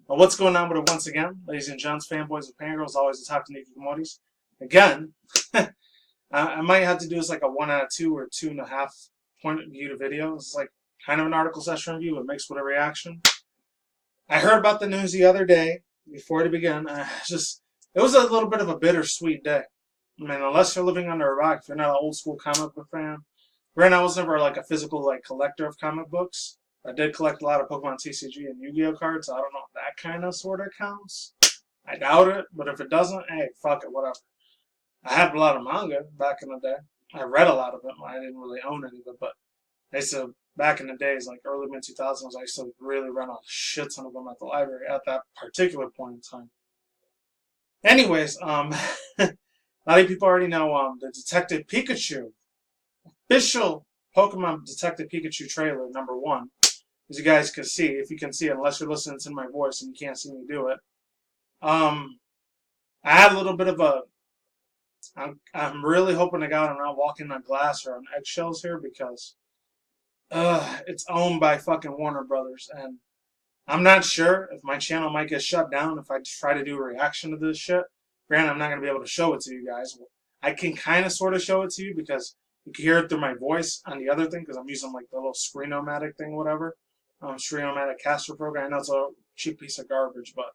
What's going on with it once again? Ladies and gents, fanboys and fangirls, always the top Nikki Commodities. Again, I might have to do this like a 1 out of 2 or 2.5 point of view to video. It's like kind of an article session review, but mixed with a reaction. I heard about the news the other day before it began. It was a little bit of a bittersweet day. I mean, unless you're living under a rock, if you're not an old school comic book fan. Granted, I was never like a physical like collector of comic books. I did collect a lot of Pokemon TCG and Yu-Gi-Oh cards. So I don't know if that kind of sort of counts. I doubt it, but if it doesn't, hey, fuck it, whatever. I had a lot of manga back in the day. I read a lot of it. I didn't really own any of it, but I used to, back in the days, like early mid-2000s, I used to really run a shit ton of them at the library at that particular point in time. Anyways, a lot of people already know the Detective Pikachu, official Pokemon Detective Pikachu trailer, #1. As you guys can see, if you can see it, unless you're listening to my voice and you can't see me do it. I had a little bit of a, I'm really hoping to God I'm not walking on glass or on eggshells here because it's owned by fucking Warner Brothers, and I'm not sure if my channel might get shut down if I try to do a reaction to this shit. Granted, I'm not going to be able to show it to you guys. I can kind of sort of show it to you because you can hear it through my voice on the other thing because I'm using like the little Screenomatic thing, whatever. Screenomatic caster program. I know it's a cheap piece of garbage, but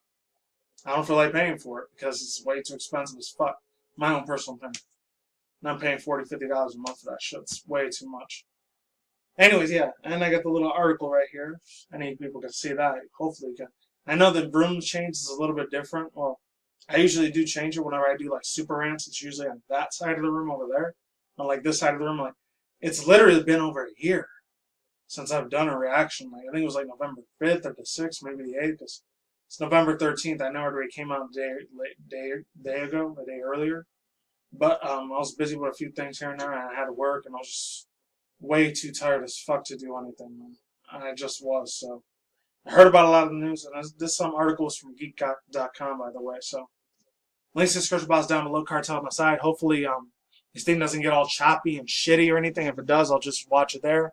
I don't feel like paying for it because it's way too expensive as fuck. My own personal opinion. And I'm paying $40, $50 a month for that shit. It's way too much. Anyways, yeah, and I got the little article right here. Any people can see that. Hopefully you can. I know the room change is a little bit different. Well, I usually do change it whenever I do like super rants. It's usually on that side of the room over there. Not like this side of the room. Like, it's literally been over a year since I've done a reaction. Like, I think it was like November 5th or the 6th, maybe the 8th. Because it's November 13th. I know it already came out a day earlier. But I was busy with a few things here and there, and I had to work, and I was just way too tired as fuck to do anything, man. I just was. So I heard about a lot of the news, and this some articles from geek.com, by the way. So links to the description box down below, cartel on my side. Hopefully this thing doesn't get all choppy and shitty or anything. If it does, I'll just watch it there.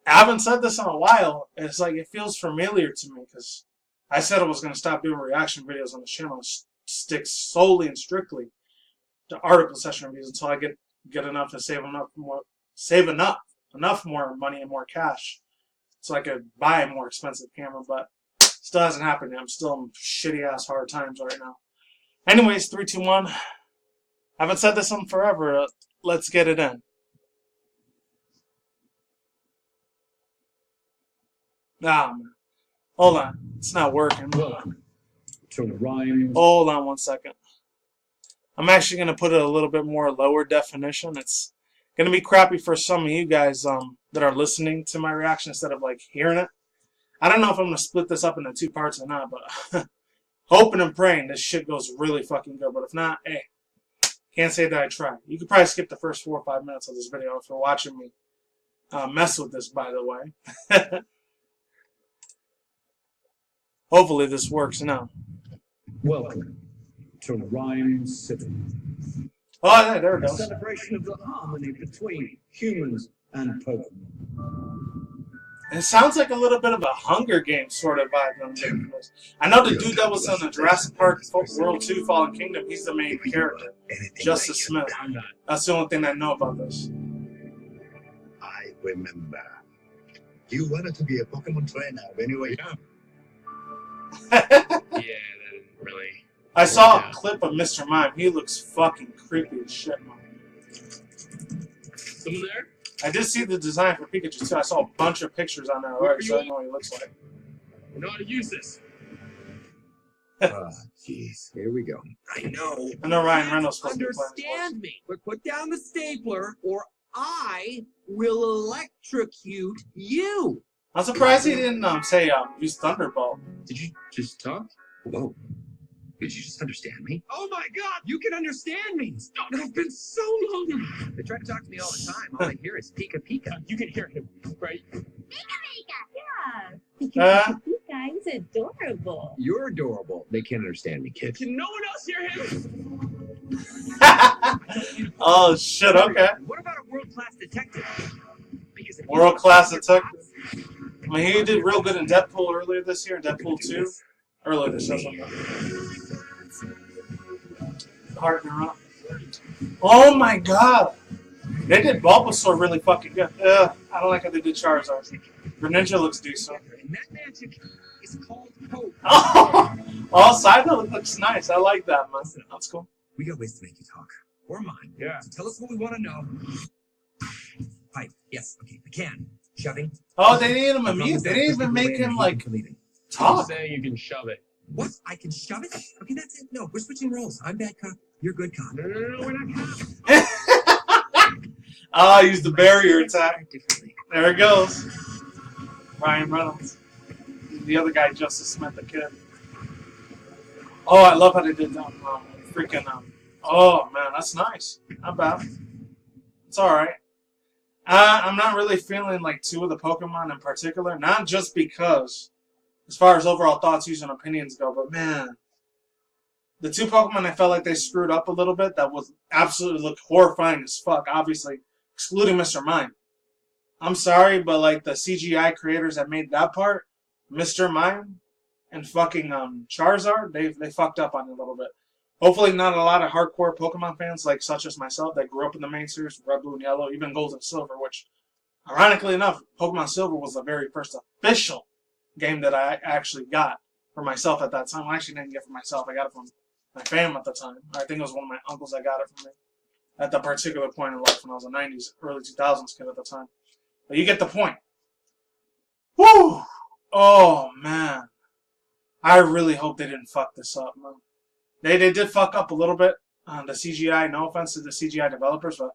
I haven't said this in a while. It's like it feels familiar to me because I said I was going to stop doing reaction videos on the channel and stick solely and strictly to article session reviews until I get enough to save enough more money and more cash so I could buy a more expensive camera, but still hasn't happened yet. I'm still in shitty ass hard times right now. Anyways, 3, 2, 1. I haven't said this in forever. Let's get it in. Ah, man. Hold on. It's not working. Hold on 1 second. I'm actually going to put it a little bit more lower definition. It's going to be crappy for some of you guys that are listening to my reaction instead of like hearing it. I don't know if I'm going to split this up into 2 parts or not, but hoping and praying this shit goes really fucking good. But if not, hey, can't say that I tried. You could probably skip the first 4 or 5 minutes of this video if you're watching me mess with this, by the way. Hopefully this works now. Welcome to Rhyme City. Oh, yeah, there it A goes. celebration of the harmony between humans and Pokemon. It sounds like a little bit of a Hunger Games sort of vibe. I know the dude that was in the Jurassic Park World 2 Fallen Kingdom, he's the main character. Justice Smith. That's the only thing I know about this. I remember. You wanted to be a Pokemon trainer anyway. Yeah, that didn't really. I saw a clip of Mr. Mime. He looks fucking creepy as shit, man. Someone there? I did see the design for Pikachu too. I saw a bunch of pictures on there already, so I know what he looks like. I know how to use this. Ah, jeez. Here we go. I know. I know Ryan Reynolds supposed to be playing Understand me, but put down the stapler or I will electrocute you. I'm surprised he didn't say use Thunderbolt. Did you just talk? Whoa. Did you just understand me? Oh my God, you can understand me. I've been so long. They try to talk to me all the time. All I hear is Pika Pika. You can hear him, right? Yeah. Pika, he's adorable. You're adorable. They can't understand me, kid. Can no one else hear him? Oh shit! Okay. What about a world-class detective? Because World class detective. I mean, he did real good in Deadpool earlier this year, in Deadpool 2. Earlier this season. Partner up. Oh my god! They did Bulbasaur really fucking good. I don't like how they did Charizard. Greninja looks decent. And that magic is called hope. Oh, side note looks nice. I like that, man. That's cool. We got ways to make you talk. Or mine. Yeah. So tell us what we want to know. Pipe. Yes. Okay. We can. Shoving. Oh, they didn't even mute. They didn't even make him like leaving. I'm talk. saying you can shove it. What? I can shove it? Okay, that's it. No, we're switching roles. I'm bad cop. You're good cop. No, we're not cops. I used the barrier attack. Differently. There it goes. Ryan Reynolds. The other guy, Justice Smith, the kid. Oh, I love how they did that. Freaking. Oh man, that's nice. Not bad. It's all right. I'm not really feeling like two of the Pokemon in particular. Not just because, as far as overall thoughts, views, and opinions go, but man, the two Pokemon I felt like they screwed up a little bit. That was absolutely looked horrifying as fuck. Obviously, excluding Mr. Mime. I'm sorry, but like the CGI creators that made that part, Mr. Mime and fucking Charizard, they fucked up on it a little bit. Hopefully not a lot of hardcore Pokemon fans, like such as myself, that grew up in the main series, Red, Blue, and Yellow, even Gold and Silver, which, ironically enough, Pokemon Silver was the very first official game that I actually got for myself at that time. Well, I actually didn't get it for myself. I got it from my fam at the time. I think it was one of my uncles that got it for me at that particular point in life when I was a 90s, early 2000s kid at the time. But you get the point. Woo! Oh, man. I really hope they didn't fuck this up, man. They did fuck up a little bit on the CGI. No offense to the CGI developers, but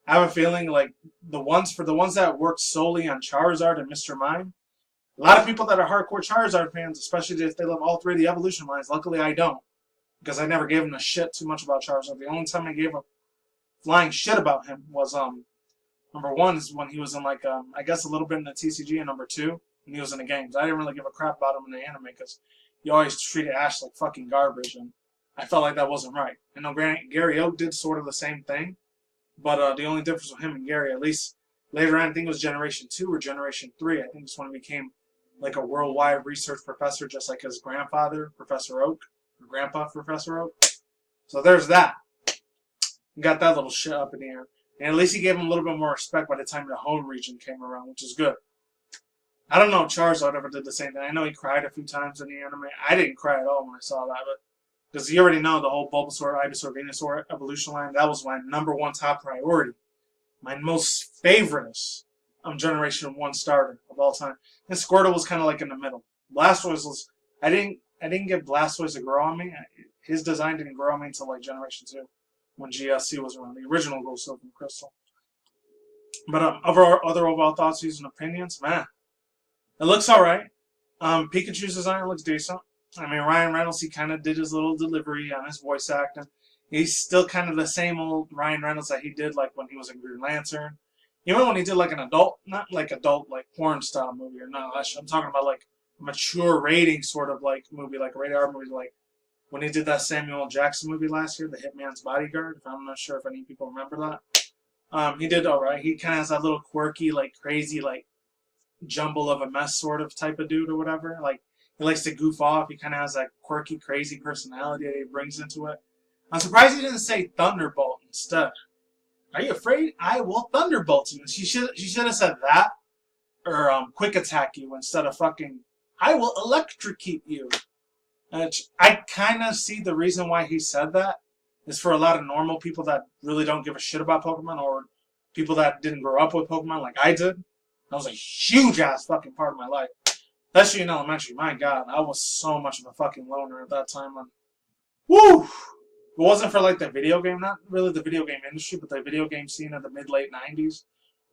I have a feeling like the ones that worked solely on Charizard and Mr. Mime, a lot of people that are hardcore Charizard fans, especially if they love all three of the evolution lines, luckily I don't, because I never gave them a shit too much about Charizard. The only time I gave a flying shit about him was number one is when he was in like I guess a little bit in the TCG, and number two when he was in the games. I didn't really give a crap about him in the anime because you always treated Ash like fucking garbage, and I felt like that wasn't right. I know Gary Oak did sort of the same thing, but the only difference with him and Gary, at least later on, I think it was Generation 2 or Generation 3, I think it's when he became like a worldwide research professor, just like his grandfather, Professor Oak, or Grandpa, Professor Oak. So there's that. Got that little shit up in the air. And at least he gave him a little bit more respect by the time the home region came around, which is good. I don't know if Charizard ever did the same thing. I know he cried a few times in the anime. I didn't cry at all when I saw that, but because you already know the whole Bulbasaur, Ivysaur, Venusaur evolution line, that was my number one top priority. My most favoriteest Generation 1 starter of all time. And Squirtle was kind of like in the middle. Blastoise was, I didn't get Blastoise to grow on me. His design didn't grow on me until like Generation 2, when GSC was around, the original Gold, Silver, and Crystal. But other overall thoughts, views, and opinions, man, it looks alright. Pikachu's design looks decent. I mean, Ryan Reynolds, he kind of did his little delivery on his voice acting. He's still kind of the same old Ryan Reynolds that he did like when he was in Green Lantern. Even when he did like an adult, not like adult like porn style movie or not. I'm talking about like a mature rating sort of like movie, like a rated R movie, like when he did that Samuel L. Jackson movie last year, The Hitman's Bodyguard. I'm not sure if any people remember that. He did all right. He kind of has that little quirky, like crazy, like jumble of a mess sort of type of dude or whatever. Like he likes to goof off. He kind of has that quirky, crazy personality that he brings into it. I'm surprised he didn't say Thunderbolt instead. Are you afraid? I will Thunderbolt you. She should have said that, or Quick Attack you instead of fucking I will electrocute you. I kind of see the reason why he said that is for a lot of normal people that really don't give a shit about Pokemon, or people that didn't grow up with Pokemon like I did. That was a huge ass fucking part of my life. Especially in elementary. My God, I was so much of a fucking loner at that time. Woo! If it wasn't for like the video game, not really the video game industry, but the video game scene of the mid-late 90s.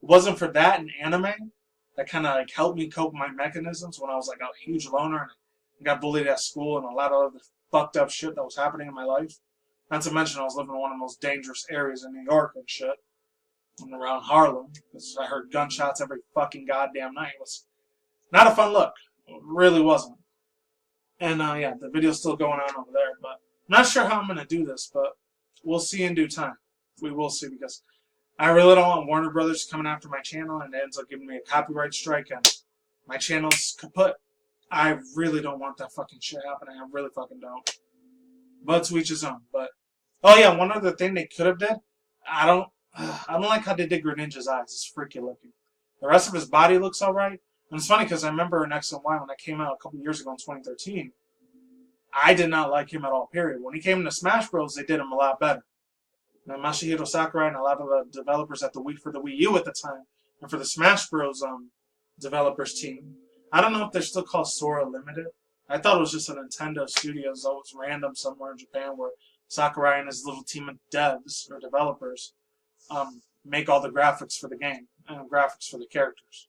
It wasn't for that and anime that kind of like helped me cope with my mechanisms when I was like a huge loner and got bullied at school and a lot of other fucked up shit that was happening in my life. Not to mention I was living in one of the most dangerous areas in New York and shit. And around Harlem. Because I heard gunshots every fucking goddamn night. It was not a fun look. It really wasn't. And yeah, the video's still going on over there, but I'm not sure how I'm going to do this, but we'll see in due time. We will see, because I really don't want Warner Brothers coming after my channel and it ends up giving me a copyright strike and my channel's kaput. I really don't want that fucking shit happening. I really fucking don't. But to each his own. But oh yeah, one other thing they could have did. I don't like how they did Greninja's eyes. It's freaky looking. The rest of his body looks alright. And it's funny because I remember in X and Y when that came out a couple years ago in 2013, I did not like him at all, period. When he came into Smash Bros, they did him a lot better. Now, Masahiro Sakurai and a lot of the developers at the Wii for the Wii U at the time, and for the Smash Bros developers team, I don't know if they're still called Sora Limited. I thought it was just a Nintendo Studios that was random somewhere in Japan where Sakurai and his little team of devs or developers make all the graphics for the game and graphics for the characters.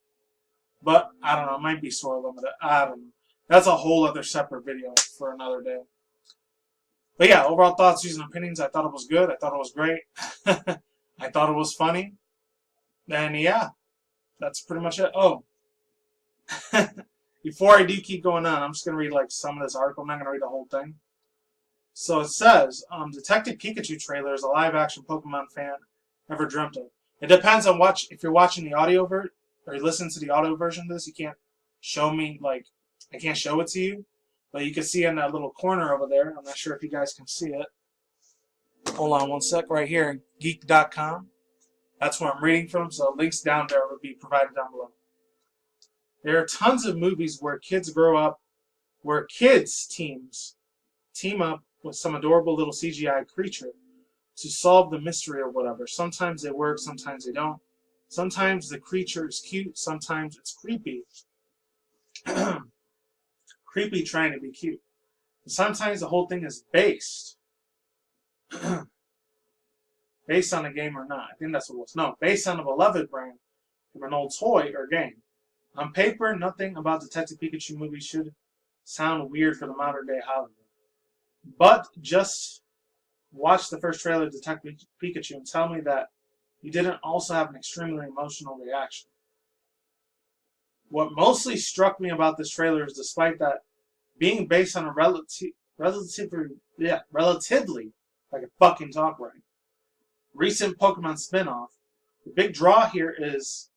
But I don't know, it might be Sora Limited. I don't know. That's a whole other separate video for another day. But yeah, overall thoughts, views, and opinions. I thought it was good. I thought it was great. I thought it was funny. And yeah, that's pretty much it. Oh, before I do keep going on, I'm just going to read like some of this article. I'm not going to read the whole thing. So it says, Detective Pikachu trailer is a live-action Pokemon fan ever dreamt of. It depends on if you're watching the audio version or you listen to the audio version of this. You can't show me, like, I can't show it to you. But you can see in that little corner over there. I'm not sure if you guys can see it. Hold on one sec. Right here, geek.com. That's where I'm reading from. So links down there will be provided down below. There are tons of movies where kids grow up, where kids teams team up with some adorable little CGI creature to solve the mystery or whatever. Sometimes they work, sometimes they don't. Sometimes the creature is cute, sometimes it's creepy. Creepy trying to be cute. And sometimes the whole thing is based on a game or not. I think that's what it was. No, based on a beloved brand from an old toy or game. On paper, nothing about Detective Pikachu movies should sound weird for the modern day Hollywood. But just watch the first trailer of Detective Pikachu and tell me that you didn't also have an extremely emotional reaction. What mostly struck me about this trailer is despite that being based on a relatively, like a fucking talk right, recent Pokemon spinoff, the big draw here is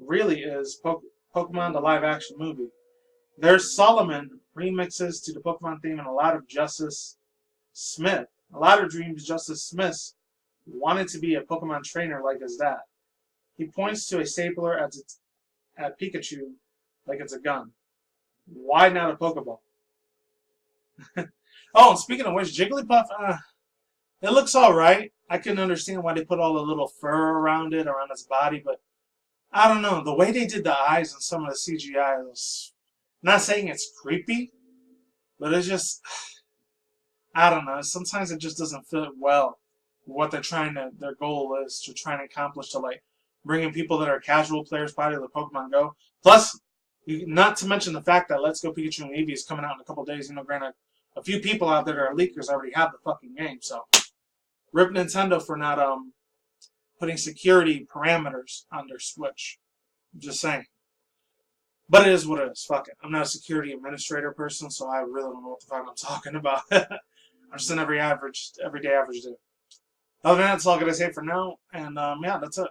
Pokemon the live action movie. There's Solomon remixes to the Pokemon theme and a lot of Justice Smith. A lot of dreams Justice Smith wanted to be a Pokemon trainer like his dad. He points to a stapler at Pikachu like it's a gun. Why not a Pokeball? Oh, and speaking of which, Jigglypuff, it looks alright. I couldn't understand why they put all the little fur around its body, but I don't know. The way they did the eyes and some of the CGI was, not saying it's creepy, but it's just, I don't know. Sometimes it just doesn't fit well with what their goal is to try and accomplish to like bringing people that are casual players probably to Pokemon Go. Plus, not to mention the fact that Let's Go Pikachu and Eevee is coming out in a couple days. You know, granted, a few people out there that are leakers already have the fucking game, so rip Nintendo for not putting security parameters on their Switch. I'm just saying. But it is what it is. Fuck it. I'm not a security administrator person, so I really don't know what the fuck I'm talking about. I'm just an everyday average dude. Other than that, that's all I'm going to say for now. And yeah, that's it.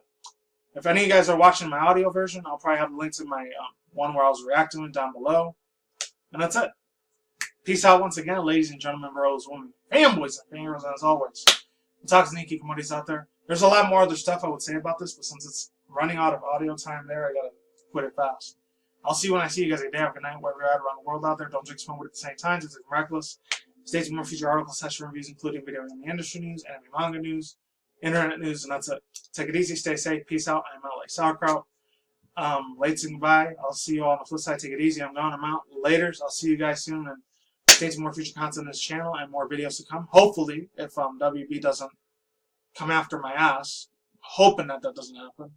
If any of you guys are watching my audio version, I'll probably have links in my one where I was reacting to down below. And that's it. Peace out once again, ladies and gentlemen, bros, women, fanboys, and fangirls, as always. We'll talk to Nikki Commodities out there. There's a lot more other stuff I would say about this, but since it's running out of audio time there, I gotta quit it fast. I'll see you when I see you guys a day. Have a good night, wherever you're at around the world out there. Don't drink smoke with at the same time. It's miraculous. Stay tuned for more future articles, session reviews, including video and industry news, anime manga news, internet news, and that's it. Take it easy, stay safe, peace out. I'm out like sauerkraut. Late and goodbye. I'll see you all on the flip side. Take it easy. I'm gone. I'm out. Later. I'll see you guys soon, and stay tuned for more future content on this channel and more videos to come. Hopefully, if WB doesn't come after my ass, hoping that doesn't happen.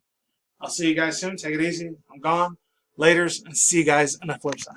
I'll see you guys soon. Take it easy. I'm gone. Laters, and see you guys on the flip side.